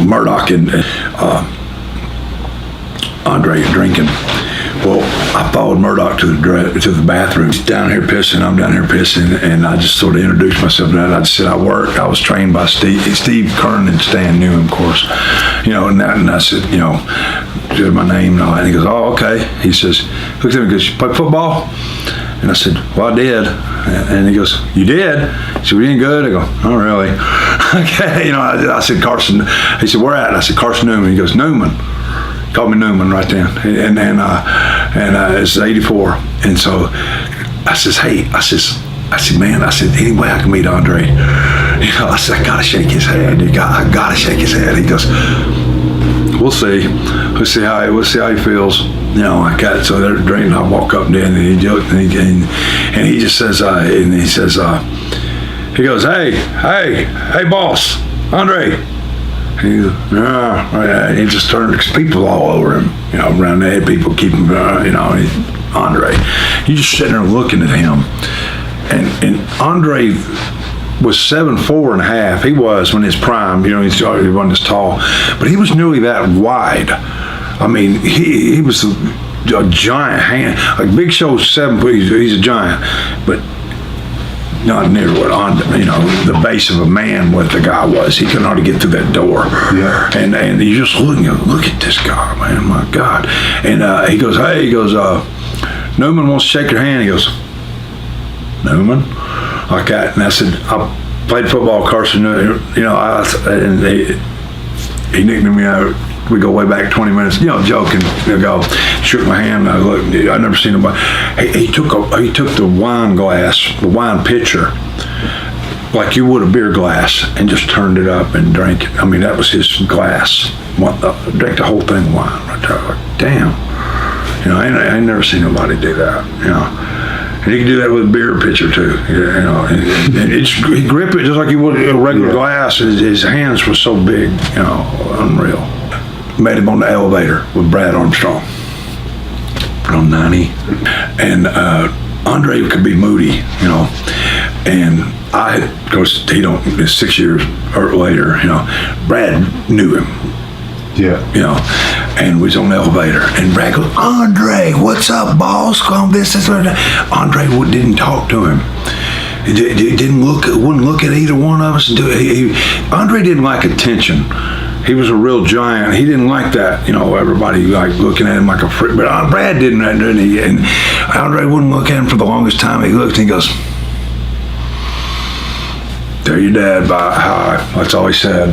Murdoch and Andre drinking. Well, I followed Murdoch to the bathroom. He's down here pissing, I'm down here pissing, and I just sort of introduced myself to that. I just said I worked. I was trained by Steve Kern and Stan knew him, of course. And I said, said my name and all that. And he goes, oh, okay. He says, looks at me and goes, you play football? And I said, well, I did. And he goes, you did? He said, we ain't good? I go, oh, really? Okay. I said, Carson. He said, where at? I said, Carson Newman. He goes, Newman. Called me Newman right then, and it's 84, and so I says, hey, I said, man, any way I can meet Andre? I said, I gotta shake his hand. I gotta shake his hand. He goes, we'll see. We'll see how he feels. I got so they're drinking. I walk up there and he joked and he just says, he goes, hey, boss, Andre. He just turned people all over him, around there. People keep him, Andre. You just sitting there looking at him, and Andre was 7'4.5". He was when his prime. He wasn't as tall, but he was nearly that wide. I mean, he was a giant hand. Like Big Show's 7 foot. He's a giant, but not near what the base of a man what the guy was. He couldn't hardly get through that door. Yeah. And you just look at this guy, man, my God. And he goes, Newman wants to shake your hand. He goes, Newman? Like that. And I said, I played football, Carson, and he nicknamed me we go way back 20 minutes, joking. Shook my hand. I looked. I never seen nobody. He took the wine glass, the wine pitcher, like you would a beer glass, and just turned it up and drank it. I mean, that was his glass. Drank the whole thing of wine right there. Like, damn. I ain't never seen nobody do that. And he could do that with a beer pitcher too. And he gripped it just like you would a regular glass. His hands were so big. Unreal. Met him on the elevator with Brad Armstrong on 90, and Andre could be moody, and I had, of course, 6 years later, Brad knew him, and we was on the elevator, and Brad goes, Andre, what's up, boss? Come this, that. Andre didn't talk to him. Wouldn't look at either one of us. Andre didn't like attention. He was a real giant. He didn't like that, everybody like looking at him like a freak. But Brad didn't he? And Andre wouldn't look at him for the longest time. He looked and he goes, "Tell your dad bye, hi." That's all he said.